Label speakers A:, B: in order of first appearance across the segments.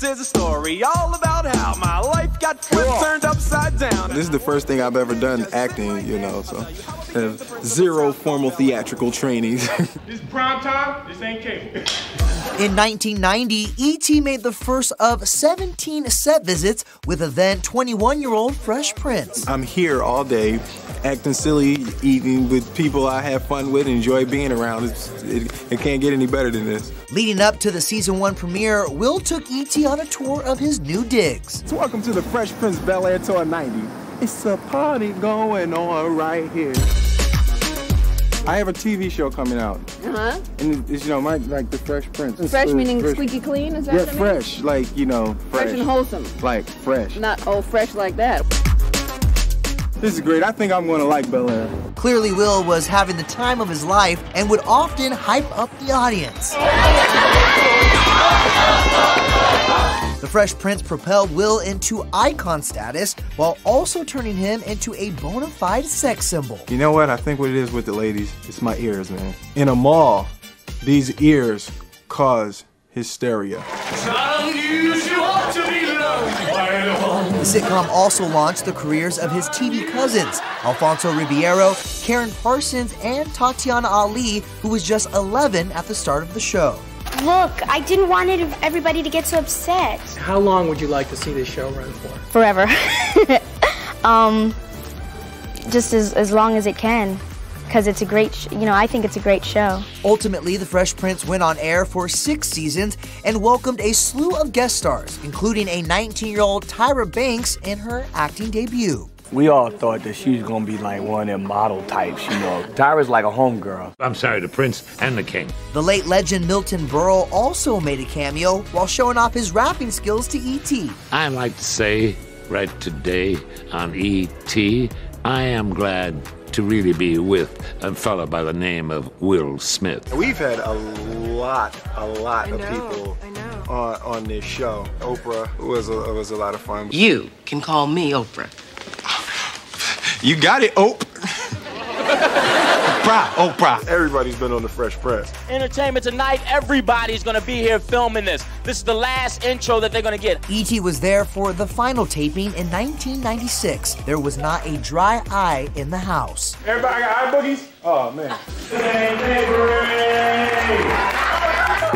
A: This is a story all about how my life got flipped, turned upside down.
B: This is the first thing I've ever done acting, you know, so I have zero formal theatrical trainings.
C: This is prime time, this ain't cable.
D: In 1990, E.T. made the first of 17 set visits with the then 21-year-old Fresh Prince.
B: I'm here all day, acting silly, eating with people I have fun with, enjoy being around. It can't get any better than this.
D: Leading up to the season 1 premiere, Will took E.T. on a tour of his new digs.
B: So welcome to the Fresh Prince Bel-Air Tour 90. It's a party going on right here. I have a TV show coming out. And it's, you know, like the Fresh Prince.
E: Fresh meaning fresh. Squeaky clean, is that
B: yeah,
E: the
B: fresh,
E: meaning?
B: like, you know, fresh.
E: Fresh and wholesome.
B: Like, fresh.
E: Not, oh, fresh like that.
B: This is great. I think I'm going to like Bel-Air.
D: Clearly, Will was having the time of his life and would often hype up the audience. The Fresh Prince propelled Will into icon status while also turning him into a bona fide sex symbol.
B: You know what? I think what it is with the ladies, it's my ears, man. In a mall, these ears cause hysteria.
D: The sitcom also launched the careers of his TV cousins, Alfonso Ribeiro, Karen Parsons, and Tatiana Ali, who was just 11 at the start of the show.
F: Look, I didn't want everybody to get so upset.
G: How long would you like to see this show run for?
F: Forever. Just as long as it can, because it's a great, I think it's a great show.
D: Ultimately, The Fresh Prince went on air for 6 seasons and welcomed a slew of guest stars, including a 19-year-old Tyra Banks in her acting debut.
H: We all thought that she was gonna be like one of them model types, you know. Tyra's like a homegirl.
I: I'm sorry, the prince and the king.
D: The late legend Milton Berle also made a cameo while showing off his rapping skills to E.T.
I: I like to say right today on E.T., I am glad to really be with a fella by the name of Will Smith.
B: We've had a lot of people on this show. Oprah was a lot of fun.
J: You can call me Oprah.
B: You got it, Oprah.
H: Oprah.
B: Everybody's been on the Fresh Prince.
K: Entertainment Tonight, everybody's gonna be here filming this. This is the last intro that they're gonna get.
D: E.T. was there for the final taping in 1996. There was not a dry eye in the house.
C: Everybody got eye boogies? Oh, man.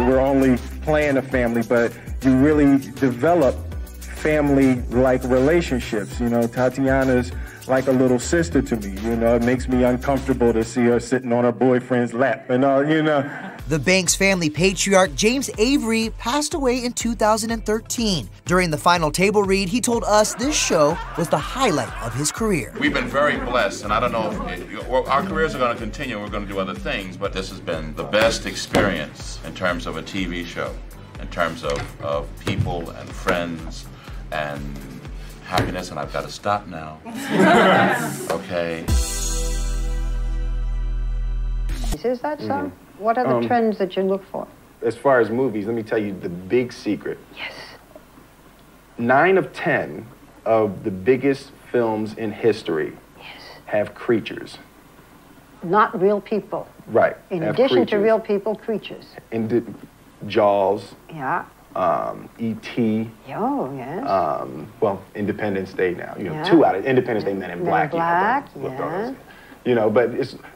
L: We're only playing a family, but you really develop family-like relationships. You know, Tatiana's like a little sister to me. You know, it makes me uncomfortable to see her sitting on her boyfriend's lap and all, you know.
D: The Banks family patriarch James Avery passed away in 2013. During the final table read, he told us this show was the highlight of his career.
M: We've been very blessed, and I don't know if our careers are going to continue. We're going to do other things, but this has been the best experience in terms of a TV show, in terms of people and friends and happiness, and I've got to stop now. Okay.
E: Is that so? What are the trends that you look for?
N: As far as movies, let me tell you the big secret.
E: Yes.
N: 9 of 10 of the biggest films in history have creatures.
E: Not real people.
N: Right.
E: In addition to real people, creatures.
N: Jaws.
E: Yeah.
N: E.T.
E: Oh, yes.
N: Well, Independence Day now. You know,
E: Yeah.
N: 2 out of Independence Day, Men in Black.
E: Yeah.
N: You know, but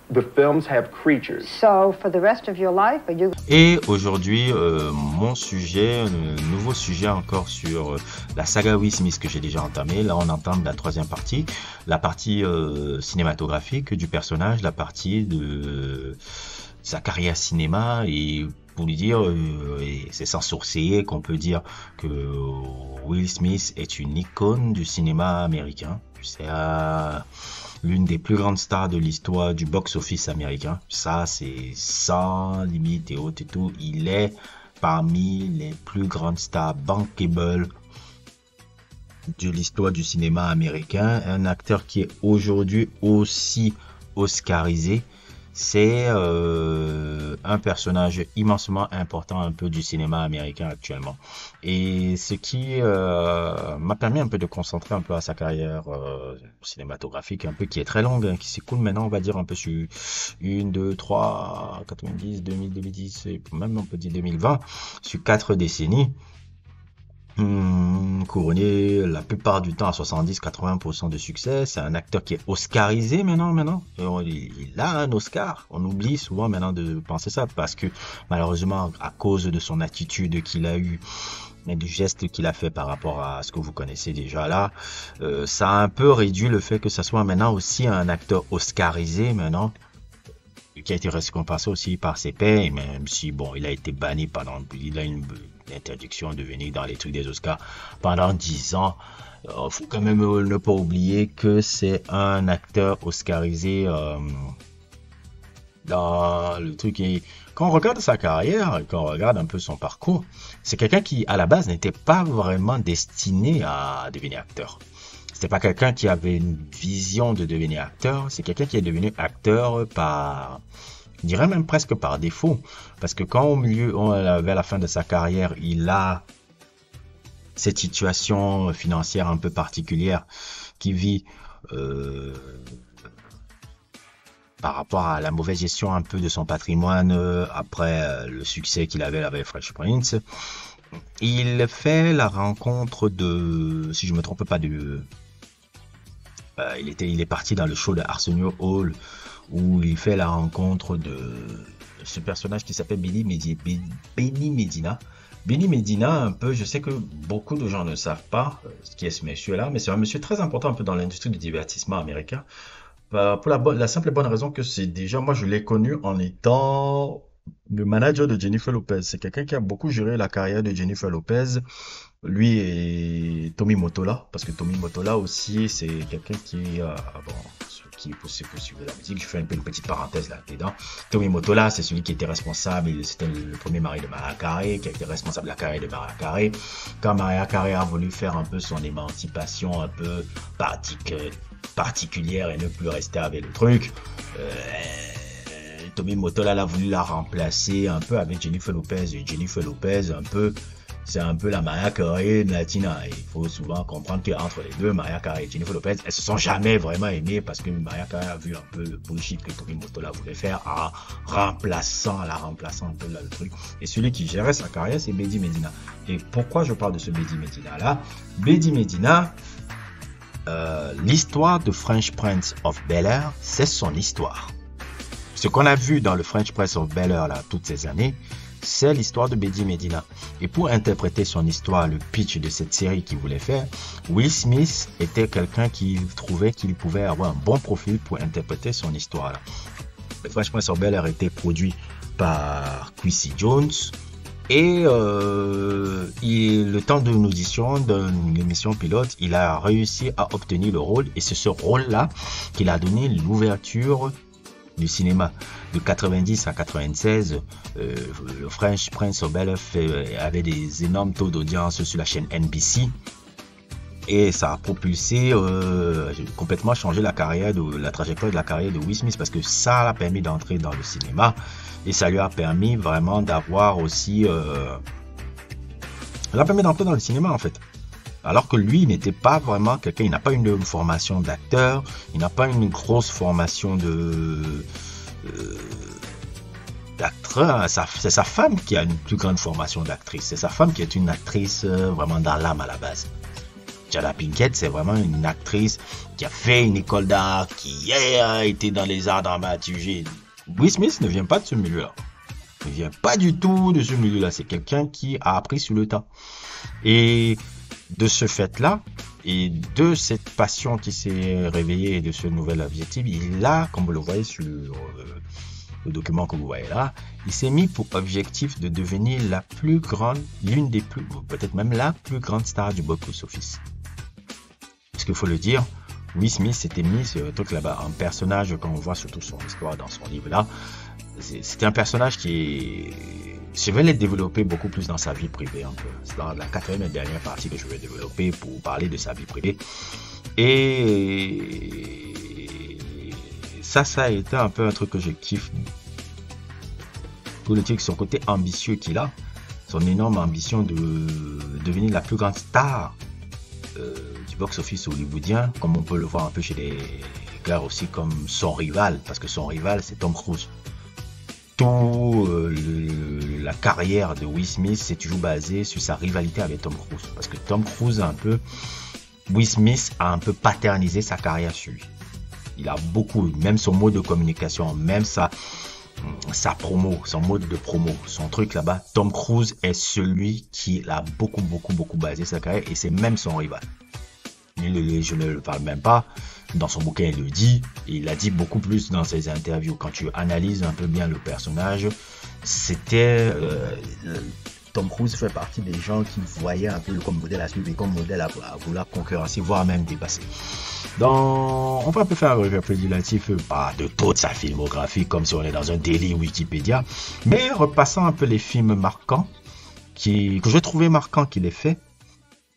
N: the films have creatures.
E: So, for the rest of your life, are you...
O: Et aujourd'hui, mon sujet, nouveau sujet encore sur la saga Will Smith que j'ai déjà entamé. Là, on entame la 3e partie, la partie cinématographique du personnage, la partie de sa carrière cinéma et pour lui dire, et c'est sans sourciller qu'on peut dire que Will Smith est une icône du cinéma américain. C'est l'une des plus grandes stars de l'histoire du box-office américain. Ça, c'est sans limite et haute et tout. Il est parmi les plus grandes stars bankable de l'histoire du cinéma américain. Un acteur qui est aujourd'hui aussi oscarisé. C'est un personnage immensement important un peu du cinéma américain actuellement. Et ce qui m'a permis un peu de concentrer un peu à sa carrière cinématographique, un peu qui est très longue, hein, qui s'écoule maintenant, on va dire un peu sur 1, 2, 3, 90, 2000, 2010, et même on peut dire 2020, sur 4 décennies. couronné la plupart du temps à 70-80% de succès. C'est un acteur qui est oscarisé maintenant. Il a un Oscar. On oublie souvent maintenant de penser ça parce que malheureusement, à cause de son attitude qu'il a eu et du geste qu'il a fait par rapport à ce que vous connaissez déjà là, ça a un peu réduit le fait que ça soit maintenant aussi un acteur oscarisé maintenant, qui a été récompensé aussi par ses pairs, même si bon, il a été banni pendant, il a une interdiction de venir dans les trucs des Oscars pendant 10 ans. Faut quand même ne pas oublier que c'est un acteur oscarisé dans le truc. Et quand on regarde sa carrière, quand on regarde un peu son parcours, c'est quelqu'un qui à la base n'était pas vraiment destiné à devenir acteur. C'était pas quelqu'un qui avait une vision de devenir acteur, c'est quelqu'un qui est devenu acteur par, je dirais même presque par défaut, parce que quand vers la fin de sa carrière, il a cette situation financière un peu particulière qui vit par rapport à la mauvaise gestion un peu de son patrimoine après le succès qu'il avait avec Fresh Prince. Il fait la rencontre de, si je me trompe pas, il est parti dans le show de Arsenio Hall où il fait la rencontre de ce personnage qui s'appelle Benny Medina. Benny Medina, un peu, je sais que beaucoup de gens ne savent pas qui est ce monsieur-là, mais c'est un monsieur très important un peu dans l'industrie du divertissement américain. Pour la simple et bonne raison que c'est déjà, moi je l'ai connu en étant le manager de Jennifer Lopez. C'est quelqu'un qui a beaucoup géré la carrière de Jennifer Lopez. Lui et Tommy Mottola, parce que Tommy Mottola aussi, c'est quelqu'un qui qui est suivre la musique. Je fais un peu une petite parenthèse là-dedans. Tommy Mottola, c'est celui qui était responsable, c'était le premier mari de Mariah Carey, qui a été responsable de la carrière de Mariah Carey. Quand Mariah Carey a voulu faire un peu son émancipation un peu particulière et ne plus rester avec le truc, Tommy Mottola a voulu la remplacer un peu avec Jennifer Lopez. Et Jennifer Lopez, c'est un peu la Mariah Carey latina. Il faut souvent comprendre qu'entre les deux, Mariah Carey et Jennifer Lopez, elles se sont jamais vraiment aimées parce que Mariah Carey a vu un peu le bullshit que Tommy Mottola voulait faire en remplaçant un peu là, le truc. Et celui qui gérait sa carrière, c'est Betty Medina. Et pourquoi je parle de ce Betty Medina là? Betty Medina, l'histoire de Fresh Prince of Bel-Air, c'est son histoire. Ce qu'on a vu dans le Fresh Prince of Bel-Air là toutes ces années, c'est l'histoire de Betty Medina. Et pour interpréter son histoire, le pitch de cette série qu'il voulait faire, Will Smith était quelqu'un qui trouvait qu'il pouvait avoir un bon profil pour interpréter son histoire là. Le Fresh Prince of Bel-Air était produit par Quincy Jones. Et le temps d'une audition, d'une émission pilote, il a réussi à obtenir le rôle. Et c'est ce rôle-là qu'il a donné l'ouverture du cinéma. De 90 à 96, le Fresh Prince of Bel-Air avait des énormes taux d'audience sur la chaîne NBC. Et ça a propulsé, complètement changé la trajectoire de la carrière de Will Smith, parce que ça l'a permis d'entrer dans le cinéma. Et ça lui a permis vraiment d'avoir aussi... ça l'a permis d'entrer dans le cinéma en fait. Alors que lui, il n'était pas vraiment quelqu'un, il n'a pas une formation d'acteur, il n'a pas une grosse formation d'actrice. C'est sa femme qui a une plus grande formation d'actrice. C'est sa femme qui est une actrice vraiment dans l'âme à la base. Jada Pinkett, c'est vraiment une actrice qui a fait une école d'art, qui a été dans les arts dramaturgiques. Will Smith ne vient pas de ce milieu-là. Il ne vient pas du tout de ce milieu-là. C'est quelqu'un qui a appris sur le tas. Et de ce fait-là, et de cette passion qui s'est réveillée et de ce nouvel objectif, il a, comme vous le voyez sur le document que vous voyez là, il s'est mis pour objectif de devenir la plus grande, l'une des plus, peut-être même la plus grande star du box-office. Parce qu'il faut le dire, Will Smith s'était mis ce truc là-bas, un personnage, quand on voit surtout son histoire dans son livre là, c'était un personnage qui je vais le développer beaucoup plus dans sa vie privée un peu. C'est dans la 4e et dernière partie que je vais développer pour parler de sa vie privée. Et ça a été un peu un truc que je kiffe. Pour le truc, son côté ambitieux qu'il a, son énorme ambition de devenir la plus grande star du box-office hollywoodien, comme on peut le voir un peu chez les gars aussi, comme son rival, parce que son rival c'est Tom Cruise. Tout la carrière de Will Smith s'est toujours basée sur sa rivalité avec Tom Cruise. Parce que Tom Cruise Will Smith a un peu paternisé sa carrière sur lui. Il a beaucoup, même son mode de communication, même sa promo, son mode de promo, son truc là-bas. Tom Cruise est celui qui a beaucoup basé sa carrière et c'est même son rival. Je ne le parle même pas. Dans son bouquin, il le dit. Il l'a dit beaucoup plus dans ses interviews. Quand tu analyses un peu bien le personnage, c'était... Tom Cruise fait partie des gens qui voyaient un peu comme modèle à suivre et comme modèle à vouloir concurrencer, voire même dépasser. On va un peu faire un récapitulatif de toute sa filmographie, comme si on est dans un daily Wikipédia. Mais repassant un peu les films marquants, que j'ai trouvé marquants qu'il ait fait.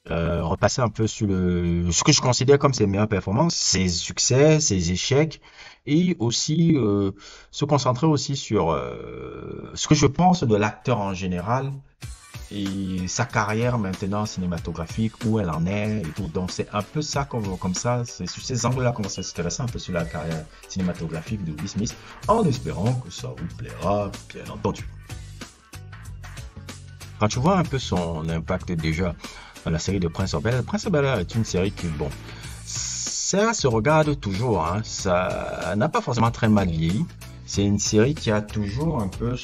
O: Repasser un peu sur ce que je considère comme ses meilleures performances, ses succès, ses échecs, et aussi se concentrer aussi sur ce que je pense de l'acteur en général et sa carrière maintenant cinématographique, où elle en est et tout. Donc c'est un peu ça comme ça, c'est sur ces angles-là qu'on va s'intéresser un peu sur la carrière cinématographique de Will Smith, en espérant que ça vous plaira, bien entendu. Quand tu vois un peu son impact déjà dans la série de Prince of Bel-Air. Prince of Bel-Air est une série qui, bon, ça se regarde toujours, hein. Ça n'a pas forcément très mal vieilli. C'est une série qui a toujours un peu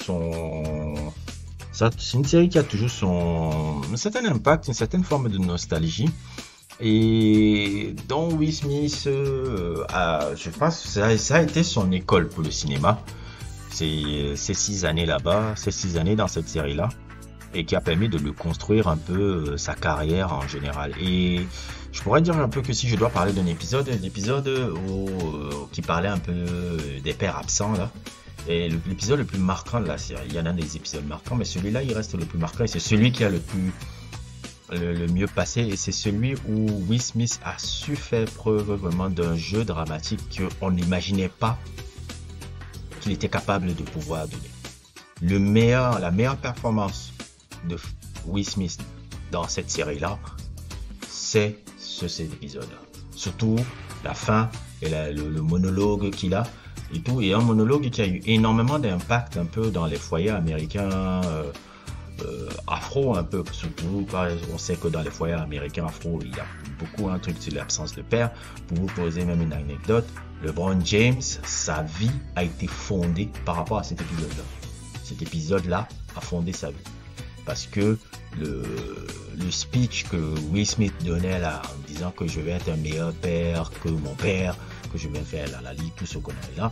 O: c'est une série qui a toujours un certain impact, une certaine forme de nostalgie. Et dont Will Smith, je pense, ça a été son école pour le cinéma. Ces 6 années là-bas, ces 6 années dans cette série-là. Et qui a permis de lui construire un peu sa carrière en général. Et je pourrais dire un peu que si je dois parler d'un épisode qui parlait un peu des pères absents là, et l'épisode le plus marquant de la série, il y en a des épisodes marquants, mais celui-là il reste le plus marquant et c'est celui qui a le mieux passé, et c'est celui où Will Smith a su faire preuve vraiment d'un jeu dramatique qu'on n'imaginait pas qu'il était capable de pouvoir donner. La meilleure performance de Will Smith dans cette série-là, c'est cet épisode-là. Surtout la fin et le monologue qu'il a et tout. Et un monologue qui a eu énormément d'impact un peu dans les foyers américains afro un peu. Surtout, on sait que dans les foyers américains afro, il y a beaucoup un truc sur l'absence de père. Pour vous poser même une anecdote, LeBron James, sa vie a été fondée par rapport à cet épisode-là. Cet épisode-là a fondé sa vie. Parce que le speech que Will Smith donnait là, en disant que je vais être un meilleur père que mon père, que je vais faire la ligue, tout ce qu'on a là,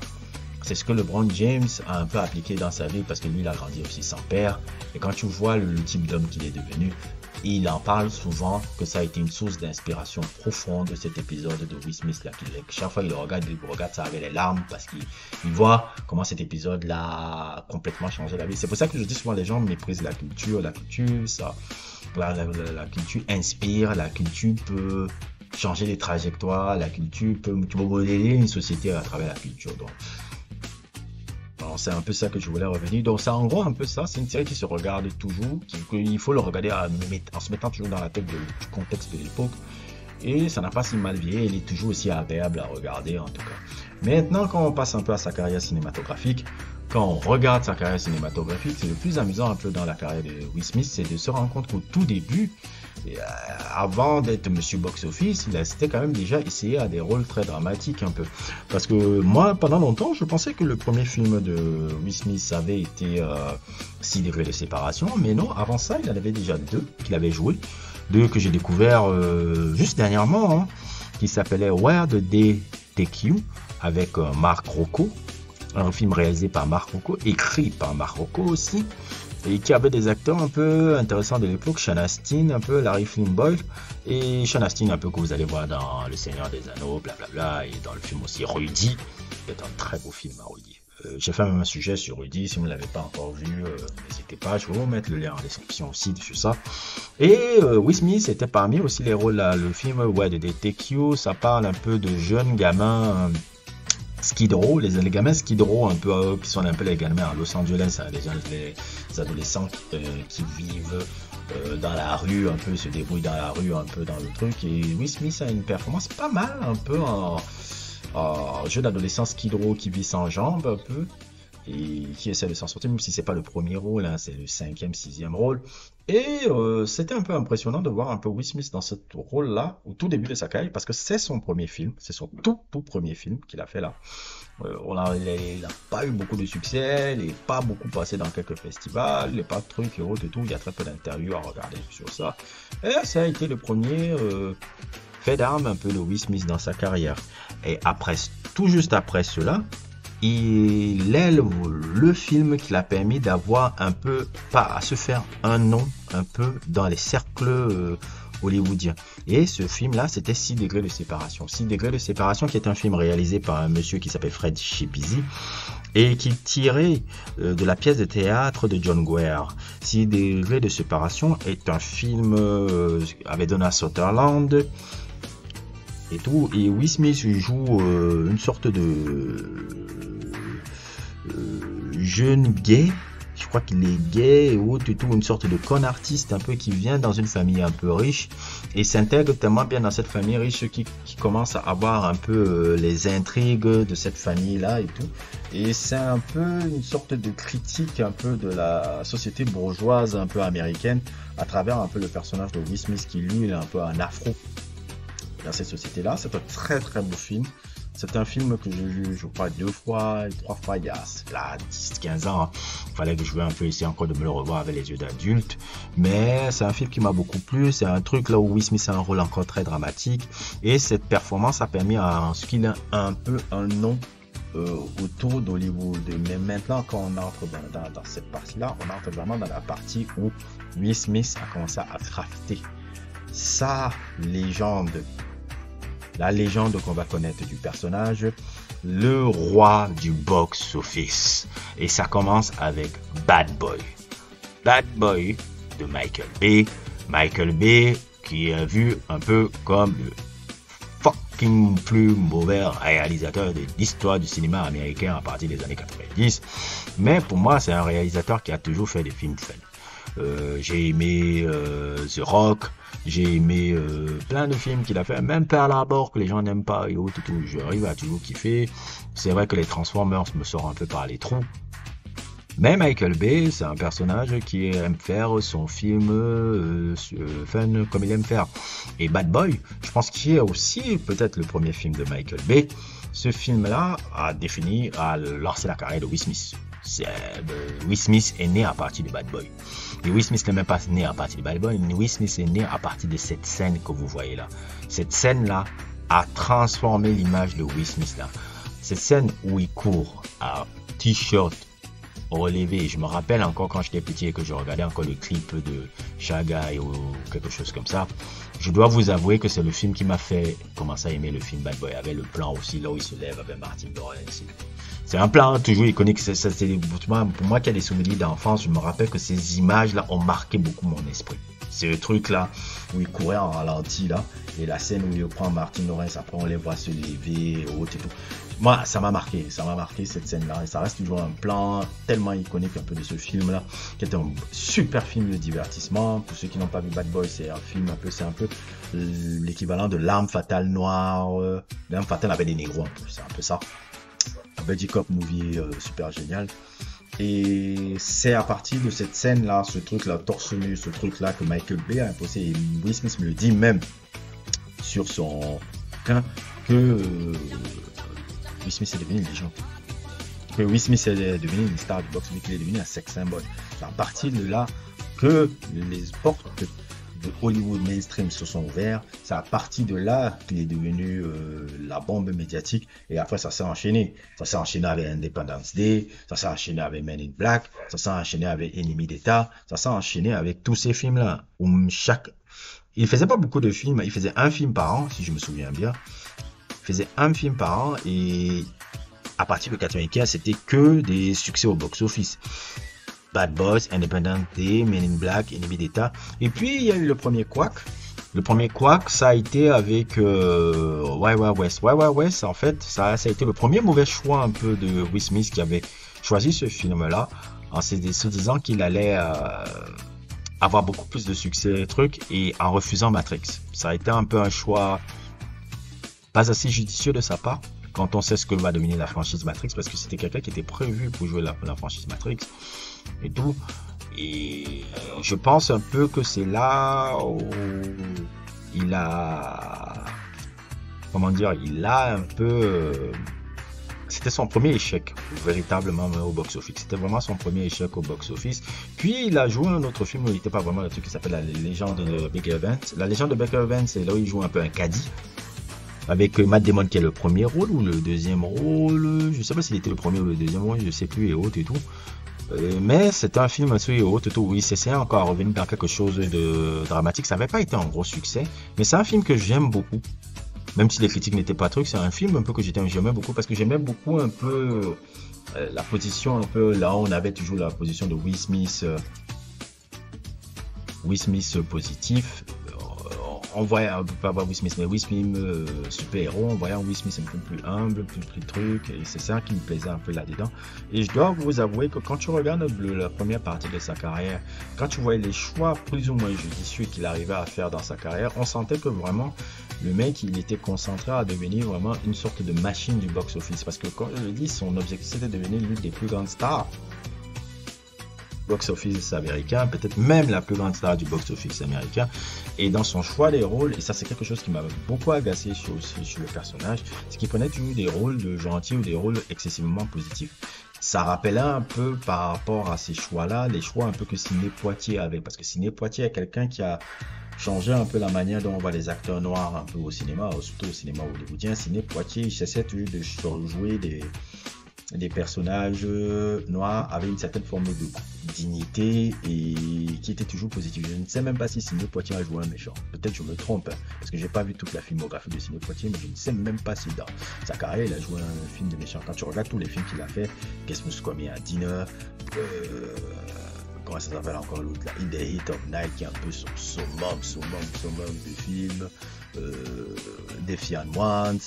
O: c'est ce que LeBron James a un peu appliqué dans sa vie, parce que lui il a grandi aussi sans père. Et quand tu vois le type d'homme qu'il est devenu, il en parle souvent que ça a été une source d'inspiration profonde de cet épisode de Will Smith là. Chaque fois qu'il il regarde ça avec les larmes, parce qu'il voit comment cet épisode là a complètement changé la vie. C'est pour ça que je dis souvent, les gens méprisent la culture, ça, la culture inspire, la culture peut changer les trajectoires, la culture peut modeler une société à travers la culture. Donc c'est un peu ça que je voulais revenir. Donc c'est en gros un peu ça. C'est une série qui se regarde toujours, il faut le regarder en se mettant toujours dans la tête du contexte de l'époque. Et ça n'a pas si mal vieilli, elle est toujours aussi agréable à regarder en tout cas. Maintenant, quand on passe un peu à sa carrière cinématographique, quand on regarde sa carrière cinématographique, c'est le plus amusant un peu dans la carrière de Will Smith, c'est de se rendre compte qu'au tout début, avant d'être Monsieur Box Office, il s'était quand même déjà essayé à des rôles très dramatiques un peu. Parce que moi, pendant longtemps, je pensais que le premier film de Will Smith avait été 6 degrés de séparation, mais non, avant ça, il en avait déjà 2 qu'il avait joué, 2 que j'ai découvert juste dernièrement, hein, qui s'appelait Where the Day Take You, avec Mark Rocco, un film réalisé par Mark Rocco, écrit par Mark Rocco aussi, et qui avait des acteurs un peu intéressants de l'époque, Sean Astin, un peu Larry Flynn Boyle, et Sean Astin un peu que vous allez voir dans Le Seigneur des Anneaux, blablabla, et dans le film aussi Rudy, qui est un très beau film à Rudy. J'ai fait même un sujet sur Rudy, si vous ne l'avez pas encore vu, n'hésitez pas, je vais vous mettre le lien en description aussi sur ça. Et Will Smith était parmi aussi les rôles là, le film Where Did They Take You, ça parle un peu de jeunes gamins Skid Row, les gamins Skid Row un peu, qui sont un peu les gamins à Los Angeles, hein, les adolescents qui vivent dans la rue, un peu se débrouillent dans la rue, un peu dans le truc. Et Will Smith a une performance pas mal, un peu en jeu d'adolescent Skid Row qui vit sans jambes un peu. et qui essaie de s'en sortir, même si c'est pas le premier rôle, hein, c'est le 5e, 6e rôle. Et c'était un peu impressionnant de voir un peu Will Smith dans ce rôle-là, au tout début de sa carrière, parce que c'est son premier film, c'est son tout premier film qu'il a fait là. Il n'a pas eu beaucoup de succès, il n'est pas beaucoup passé dans quelques festivals, il n'est pas de trucs et autres et tout, il y a très peu d'interviews à regarder sur ça. Et ça a été le premier fait d'armes un peu de Will Smith dans sa carrière. Et après, tout juste après cela, il est le film qui l'a permis d'avoir un peu, pas à se faire un nom un peu dans les cercles hollywoodiens. Et ce film-là, c'était 6 degrés de séparation. 6 degrés de séparation qui est un film réalisé par un monsieur qui s'appelle Fred Schepisi et qui tirait de la pièce de théâtre de John Guare. 6 degrés de séparation est un film avec Donald Sutherland et tout, et Will Smith joue une sorte de jeune gay, je crois qu'il est gay et autres et tout, une sorte de con artiste un peu qui vient dans une famille un peu riche et s'intègre tellement bien dans cette famille riche qui commence à avoir un peu les intrigues de cette famille là et tout, et c'est un peu une sorte de critique un peu de la société bourgeoise un peu américaine à travers un peu le personnage de Will Smith qui lui est un peu un afro dans cette société-là. C'est un très très beau film. C'est un film que j'ai vu, je crois, 2 fois, 3 fois il y a 10-15 ans. Il fallait que je veuille un peu essayer encore de me le revoir avec les yeux d'adulte. Mais c'est un film qui m'a beaucoup plu. C'est un truc là où Will Smith a un rôle encore très dramatique. Et cette performance a permis à ce qu'il ait un peu un nom autour d'Hollywood. Mais maintenant, quand on entre dans cette partie-là, on entre vraiment dans la partie où Will Smith a commencé à crafter sa légende. La légende qu'on va connaître du personnage, le roi du box-office. Et ça commence avec Bad Boy. Bad Boy de Michael Bay. Michael Bay qui est vu un peu comme le fucking plus mauvais réalisateur de l'histoire du cinéma américain à partir des années 90. Mais pour moi, c'est un réalisateur qui a toujours fait des films fun. J'ai aimé The Rock, j'ai aimé plein de films qu'il a fait, même Pearl Harbor que les gens n'aiment pas et autres, tout. J'arrive à toujours kiffer. C'est vrai que les Transformers me sortent un peu par les trous. Mais Michael Bay, c'est un personnage qui aime faire son film fun comme il aime faire. Et Bad Boy, je pense qu'il est aussi peut-être le premier film de Michael Bay. Ce film-là a lancé la carrière de Will Smith. Will Smith est né à partir de Bad Boy. Et Will Smith n'est même pas né à partir de Bad Boy. Will Smith est né à partir de cette scène que vous voyez là. Cette scène-là a transformé l'image de Will Smith là. Cette scène où il court à t-shirt relevé. Je me rappelle encore quand j'étais petit et que je regardais encore le clip de Shagai ou quelque chose comme ça. Je dois vous avouer que c'est le film qui m'a fait commencer à aimer le film Bad Boy. Avec le plan aussi là où il se lève avec Martin Lawrence. C'est un plan toujours iconique. Pour moi qui a des souvenirs d'enfance, je me rappelle que ces images-là ont marqué beaucoup mon esprit. C'est le truc là où il courait en ralenti là, et la scène où il prend Martin Lawrence, après on les voit se lever, haute et tout. Moi, ça m'a marqué cette scène-là, et ça reste toujours un plan tellement iconique un peu de ce film-là, qui est un super film de divertissement. Pour ceux qui n'ont pas vu Bad Boy, c'est un film c'est un peu l'équivalent de L'Arme Fatale Noire. L'Arme Fatale avec des négros un peu, c'est un peu ça. Un buddy cop movie super génial. Et c'est à partir de cette scène-là, ce truc-là, torse nu, ce truc-là que Michael Bay a imposé, et Will Smith me le dit même sur son bouquin, que Will Smith est devenu une légende. Que Will Smith est devenu une star du box-office, qu'il est devenu un sex symbole. C'est à partir de là que les portes de Hollywood mainstream se sont ouvertes. C'est à partir de là qu'il est devenu la bombe médiatique, et après ça s'est enchaîné. Ça s'est enchaîné avec Independence Day, ça s'est enchaîné avec Men in Black, ça s'est enchaîné avec Ennemi d'État, ça s'est enchaîné avec tous ces films-là. Il faisait pas beaucoup de films, il faisait un film par an, si je me souviens bien. Il faisait un film par an, et à partir de 95, c'était que des succès au box-office. Bad Boys, Independence Day, Men in Black, Ennemi d'État. Et puis il y a eu le premier Quack. Le premier Quack, ça a été avec Wild Wild West. Wild Wild West, en fait, ça a été le premier mauvais choix un peu de Will Smith qui avait choisi ce film-là en se disant qu'il allait avoir beaucoup plus de succès et en refusant Matrix. Ça a été un peu un choix pas assez judicieux de sa part. quand on sait ce que va devenir la franchise Matrix, parce que c'était quelqu'un qui était prévu pour jouer la franchise Matrix et tout. Et je pense un peu que c'est là où il a, comment dire, il a un peu, c'était son premier échec véritablement au box-office. C'était vraiment son premier échec au box-office. Puis il a joué un autre film où il n'était pas vraiment le truc qui s'appelle La Légende de Baker Vance. La Légende de Baker Vance, c'est là où il joue un peu un caddie. Avec Matt Damon qui est le premier rôle ou le deuxième rôle. Je sais pas s'il était le premier ou le deuxième rôle, je sais plus, et autres et tout. Mais c'était un film assez haut, où il s'essayait encore à revenir dans quelque chose de dramatique. Ça n'avait pas été un gros succès, mais c'est un film que j'aime beaucoup. Même si les critiques n'étaient pas trucs, c'est un film un peu que j'aimais beaucoup parce que j'aimais beaucoup un peu la position un peu là où on avait toujours la position de Will Smith positif. On voyait, on peut pas avoir Will Smith, mais Will Smith super-héros, on voyait un Will Smith un peu plus humble, plus truc, et c'est ça qui me plaisait un peu là-dedans. Et je dois vous avouer que quand tu regardes la première partie de sa carrière, quand tu voyais les choix plus ou moins judicieux qu'il arrivait à faire dans sa carrière, on sentait que vraiment, le mec, il était concentré à devenir vraiment une sorte de machine du box-office. Parce que, comme je le dis, son objectif, c'était de devenir l'une des plus grandes stars box-office américain, peut-être même la plus grande star du box-office américain. Et dans son choix des rôles, et ça c'est quelque chose qui m'a beaucoup agacé sur le personnage, c'est qu'il prenait toujours des rôles de gentil ou des rôles excessivement positifs. Ça rappelait un peu par rapport à ces choix-là, les choix un peu que Sidney Poitier avait, parce que Sidney Poitier est quelqu'un qui a changé un peu la manière dont on voit les acteurs noirs un peu au cinéma, surtout au cinéma hollywoodien. Sidney Poitier, il cessait toujours de jouer des personnages noirs avec une certaine forme de dignité et qui était toujours positif. Je ne sais même pas si Sidney Poitier a joué un méchant. Peut-être je me trompe, parce que j'ai pas vu toute la filmographie de Sidney Poitier, mais je ne sais même pas si dans sa carrière il a joué un film de méchant. Quand tu regardes tous les films qu'il a fait, Guess Who's Coming at Dinner, comment ça s'appelle encore l'autre là, In the Heat of Night, qui est un peu son summum de film, Defiant Ones,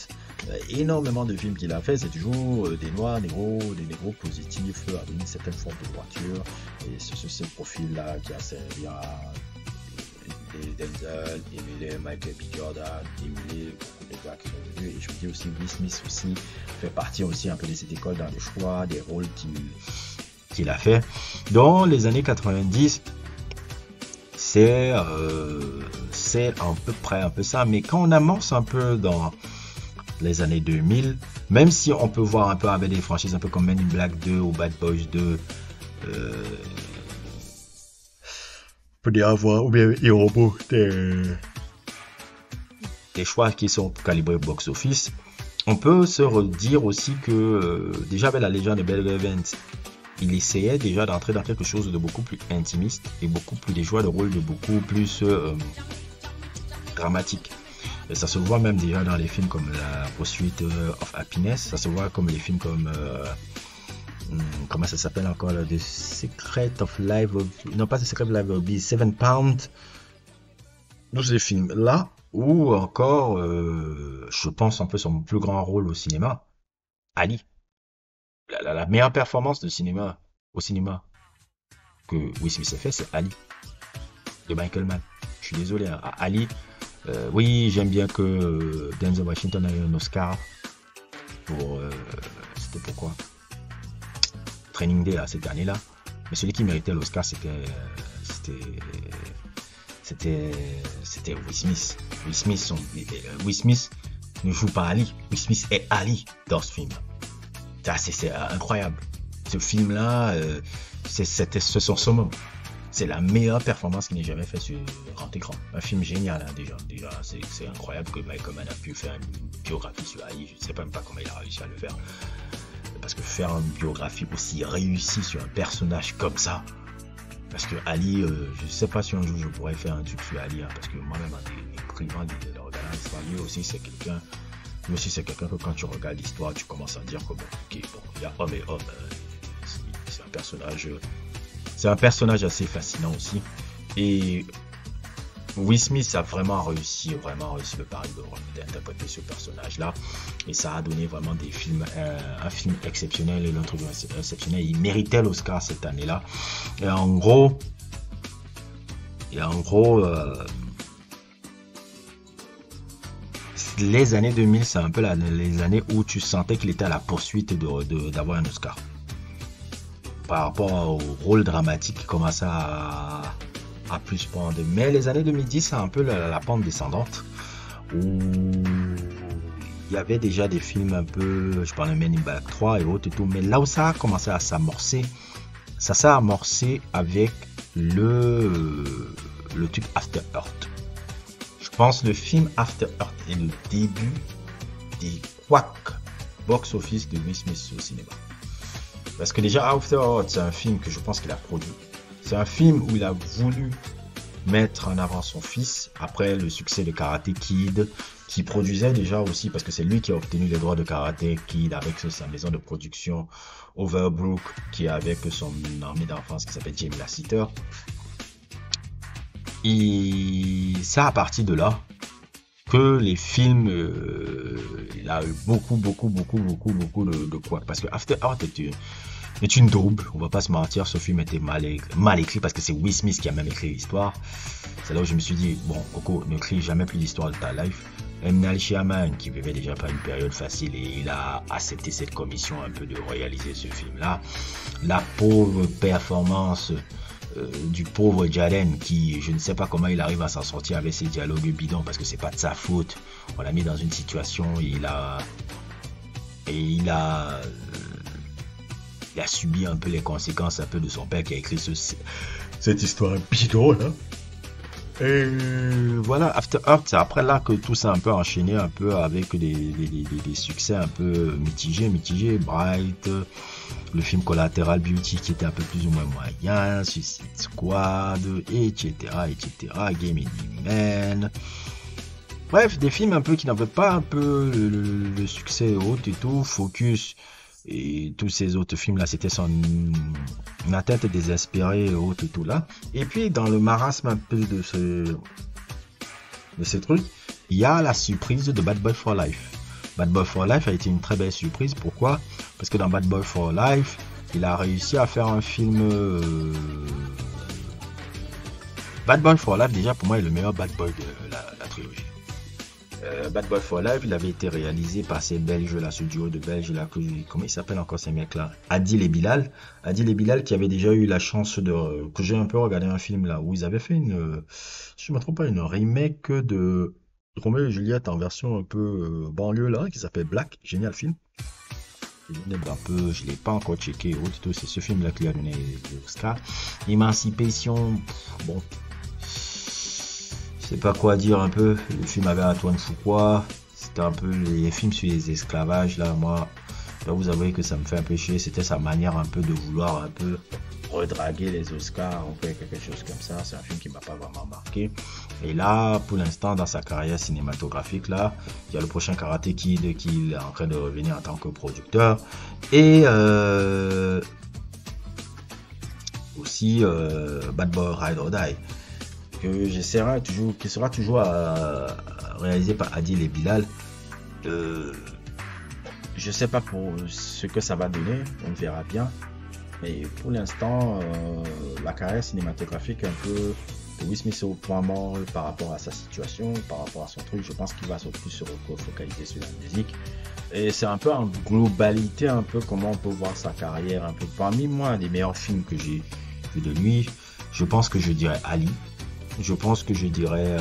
O: énormément de films qu'il a fait, c'est toujours des noirs, des négros positifs, avec une certaine forme de droiture, et c'est ce profil-là qui a servi à Denzel, Emily, Michael B. Jordan, Emily, beaucoup de gars qui sont venus, et je me dis aussi Will Smith aussi fait partie aussi un peu de cette école dans le choix des rôles qu'il a fait. Dans les années 90, c'est à peu près un peu ça, mais quand on amorce un peu dans les années 2000, même si on peut voir un peu avec des franchises un peu comme Men in Black 2 ou Bad Boys 2, peut y avoir, ou bien il y aura des choix qui sont calibrés box-office. On peut se redire aussi que déjà avec La Légende de Baker Vance, il essayait déjà d'entrer dans quelque chose de beaucoup plus intimiste et beaucoup plus des choix de rôle de beaucoup plus dramatique. Et ça se voit même déjà dans les films comme La Pursuit of Happiness, ça se voit comme les films comme comment ça s'appelle encore là, The Secret of Life of... non pas The Secret of Life of Bees, 7 Pounds. Tous ces films là, ou encore je pense un peu son plus grand rôle au cinéma, Ali. La meilleure performance au cinéma que Will Smith a fait, c'est Ali de Michael Mann. Je suis désolé, hein. Ali, oui, j'aime bien que Denzel Washington a eu un Oscar pour c'était pourquoi Training Day là, cette année-là, mais celui qui méritait l'Oscar c'était Will Smith. Will Smith ne joue pas Ali, Will Smith est Ali dans ce film. C'est incroyable. Ce film-là, c'est son summum. C'est la meilleure performance qu'il n'ait jamais fait sur grand écran. Un film génial, hein, déjà c'est incroyable que Michael Mann a pu faire une biographie sur Ali. Je ne sais même pas comment il a réussi à le faire. Parce que faire une biographie aussi réussie sur un personnage comme ça, parce que Ali, je ne sais pas si un jour je pourrais faire un truc sur Ali, hein, parce que moi-même, en écrivant de regarder l'histoire, lui aussi c'est quelqu'un que quand tu regardes l'histoire, tu commences à dire que bon, ok, bon, il y a homme et homme, c'est un personnage assez fascinant aussi. Et Will Smith a vraiment réussi le pari d'interpréter ce personnage-là. Et ça a donné vraiment des films, un film exceptionnel et l'autre exceptionnel. Il méritait l'Oscar cette année-là. Et en gros, les années 2000, c'est un peu les années où tu sentais qu'il était à la poursuite d'avoir un Oscar. Par rapport au rôle dramatique qui commençait à plus prendre. Mais les années 2010, c'est un peu la pente descendante où il y avait déjà des films un peu, je parle de Men in Black 3 et autres et tout, mais là où ça a commencé à s'amorcer, ça s'est amorcé avec le truc After Earth. Je pense que le film After Earth est le début des couacs box-office de Will Smith au cinéma. Parce que déjà After Earth, c'est un film que je pense qu'il a produit. C'est un film où il a voulu mettre en avant son fils après le succès de Karate Kid, qui produisait déjà aussi, parce que c'est lui qui a obtenu les droits de Karate Kid avec sa maison de production Overbrook, qui est avec son ami d'enfance qui s'appelle Jamie Lassiter. Et c'est à partir de là que les films, il a eu beaucoup de quoi. Parce que After Earth est une daube, on va pas se mentir, ce film était mal écrit parce que c'est Will Smith qui a même écrit l'histoire. C'est là où je me suis dit, bon, Coco, ne crie jamais plus l'histoire de ta life. M. Night Shyamalan, qui vivait déjà pas une période facile, et il a accepté cette commission un peu de réaliser ce film-là. La pauvre performance du pauvre Jaden, qui, je ne sais pas comment il arrive à s'en sortir avec ses dialogues bidons, parce que c'est pas de sa faute. On l'a mis dans une situation où il a subi un peu les conséquences un peu de son père qui a écrit cette histoire bidon là. Et voilà, After Earth, c'est après là que tout ça a un peu enchaîné un peu avec des succès un peu mitigés. Bright, le film Collateral Beauty qui était un peu plus ou moins moyen, Suicide Squad, etc. Game in Man. Bref, des films un peu qui n'avaient pas un peu le succès haut et tout, Focus. Et tous ces autres films là, c'était son tête désespérée haute et tout là. Et puis dans le marasme un peu de ce truc, il y a la surprise de Bad Boy for Life. Bad Boy for Life a été une très belle surprise. Pourquoi? Parce que dans Bad Boy for Life, il a réussi à faire un film Bad Boy for Life, déjà pour moi est le meilleur Bad Boy de la trilogie. Bad Boy for Life, il avait été réalisé par ces Belges là, ce duo de Belges là, comment ils s'appellent encore ces mecs là, Adil et Bilal qui avait déjà eu la chance que j'ai un peu regardé un film là où ils avaient fait si je me trompe pas, une remake de Roméo et Juliette en version un peu banlieue là, qui s'appelle Black, génial film. Je l'ai pas encore checké, c'est ce film là qui a donné l'Oscar. Émancipation, bon, je sais pas quoi dire un peu. Le film avait Antoine Fuqua, c'était un peu les films sur les esclavages là. Moi, je dois vous avouer que ça me fait un peu chier. C'était sa manière un peu de vouloir un peu redraguer les Oscars, on fait quelque chose comme ça. C'est un film qui m'a pas vraiment marqué. Et là, pour l'instant, dans sa carrière cinématographique là, il y a le prochain Karate Kid qui est en train de revenir en tant que producteur. Et aussi Bad Boy Ride or Die, qui sera toujours réalisé par Adil et Bilal. Je sais pas pour ce que ça va donner, on verra bien. Mais pour l'instant, la carrière cinématographique un peu de Will Smith est au point mort par rapport à sa situation, par rapport à son truc. Je pense qu'il va plus se focaliser sur la musique. Et c'est un peu en globalité, un peu comment on peut voir sa carrière. Un peu parmi moi, les meilleurs films que j'ai vu de lui, je pense que je dirais Ali. Je pense que je dirais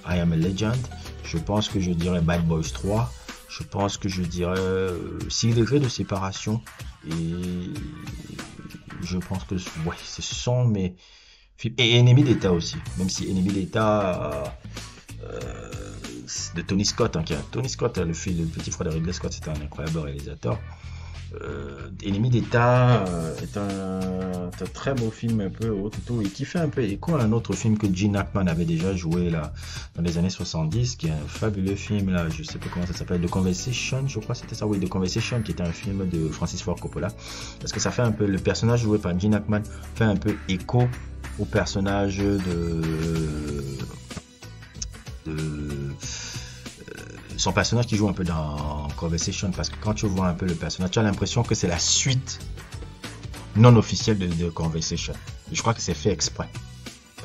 O: I Am a Legend. Je pense que je dirais Bad Boys 3. Je pense que je dirais 6 degrés de séparation. Et je pense que ouais, ce sont mes films. Et Ennemi d'État aussi. Même si Ennemi d'État de Tony Scott. Tony Scott, le petit frère de Ridley Scott, c'était un incroyable réalisateur. Ennemi d'État est un très beau film un peu et qui fait un peu écho à un autre film que Gene Hackman avait déjà joué là dans les années 70, qui est un fabuleux film là, je sais pas comment ça s'appelle, The Conversation, je crois c'était ça, oui, The Conversation, qui était un film de Francis Ford Coppola, parce que ça fait un peu, le personnage joué par Gene Hackman fait un peu écho au personnage son personnage qui joue un peu dans Conversation, parce que quand tu vois un peu le personnage, tu as l'impression que c'est la suite non officielle de Conversation. Et je crois que c'est fait exprès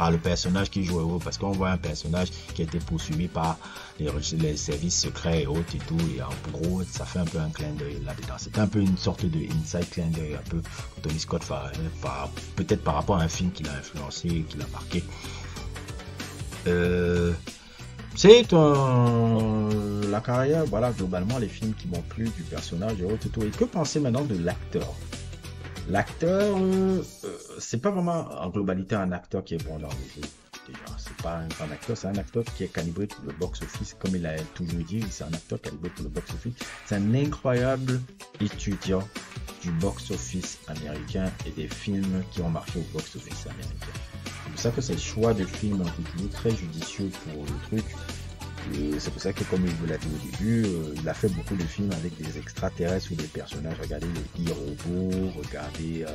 O: par le personnage qui jouait, parce qu'on voit un personnage qui a été poursuivi par les services secrets et autres et tout, et en gros, ça fait un peu un clin d'œil là-dedans. C'est un peu une sorte de inside clin d'œil, un peu Tony Scott, peut-être par rapport à un film qui l'a influencé et qui l'a marqué. C'est la carrière, voilà, globalement, les films qui m'ont plu, du personnage et autres et tout. Et que penser maintenant de l'acteur? L'acteur, c'est pas vraiment en globalité un acteur qui est bon dans le jeu. Déjà, c'est pas un grand acteur, c'est un acteur qui est calibré pour le box-office, comme il a toujours dit, c'est un acteur calibré pour le box-office. C'est un incroyable étudiant du box-office américain et des films qui ont marché au box-office américain. C'est pour ça que ces choix de films ont été toujours très judicieux pour le truc. Et c'est pour ça que, comme il vous l'a dit au début, il a fait beaucoup de films avec des extraterrestres ou des personnages. Regardez les e-robots, regardez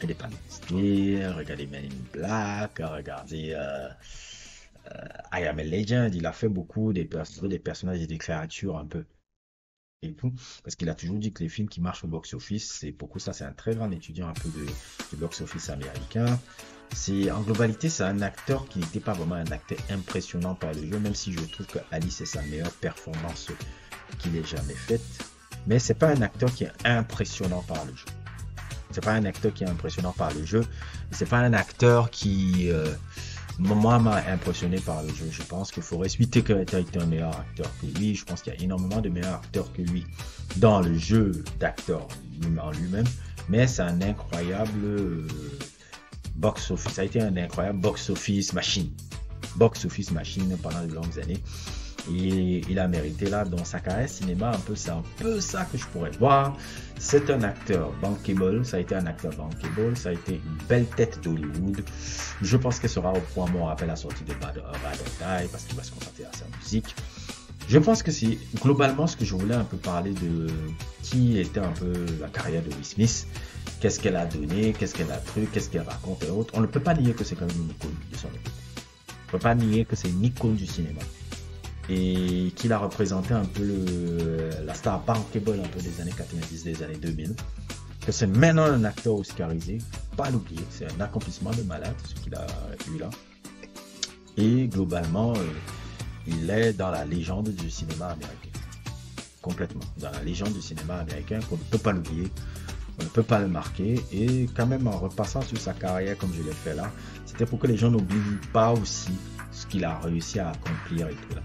O: Independence Day, regardez Men in Black, regardez I Am a Legend. Il a fait beaucoup des personnages et des créatures un peu. Et tout, parce qu'il a toujours dit que les films qui marchent au box-office, c'est beaucoup ça, c'est un très grand étudiant un peu du box-office américain. En globalité, c'est un acteur qui n'était pas vraiment un acteur impressionnant par le jeu, même si je trouve que Alice est sa meilleure performance qu'il ait jamais faite. Mais c'est pas un acteur qui est impressionnant par le jeu. C'est pas un acteur qui est impressionnant par le jeu. C'est pas un acteur qui moi m'a impressionné par le jeu. Je pense que Forest Whitaker était un meilleur acteur que lui. Je pense qu'il y a énormément de meilleurs acteurs que lui dans le jeu d'acteur en lui-même. Mais c'est un incroyable box-office. Ça a été un incroyable box-office machine. Box-office machine pendant de longues années. Et il a mérité là dans sa carrière cinéma c'est un peu ça que je pourrais voir. C'est un acteur bankable, ça a été un acteur bankable, ça a été une belle tête d'Hollywood. Je pense qu'elle sera au point mort après la sortie de Bad or Die parce qu'il va se concentrer à sa musique. Je pense que c'est globalement ce que je voulais un peu parler de qui était un peu la carrière de Will Smith. Qu'est-ce qu'elle a donné, qu'est-ce qu'elle a cru, qu'est-ce qu'elle raconte et autres. On ne peut pas nier que c'est quand même une icône de son époque. On ne peut pas nier que c'est une icône du cinéma. Et qu'il a représenté un peu la star bankable un peu des années 90, des années 2000. Que c'est maintenant un acteur oscarisé, pas l'oublier, c'est un accomplissement de malade ce qu'il a eu là. Et globalement, il est dans la légende du cinéma américain. Complètement, dans la légende du cinéma américain qu'on ne peut pas l'oublier, on ne peut pas le marquer. Et quand même en repassant sur sa carrière comme je l'ai fait là, c'était pour que les gens n'oublient pas aussi ce qu'il a réussi à accomplir et tout là.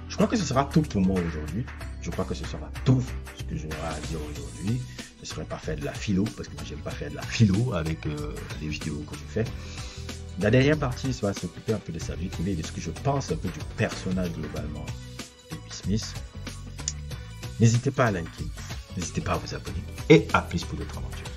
O: Je crois que ce sera tout pour moi aujourd'hui. Je crois que ce sera tout ce que j'aurai à dire aujourd'hui. Je ne serai pas faire de la philo, parce que moi j'aime pas faire de la philo avec les vidéos que je fais. La dernière partie, ça va s'occuper un peu de sa vie privée, de ce que je pense un peu du personnage globalement de Will Smith. N'hésitez pas à liker, n'hésitez pas à vous abonner, et à plus pour d'autres aventures.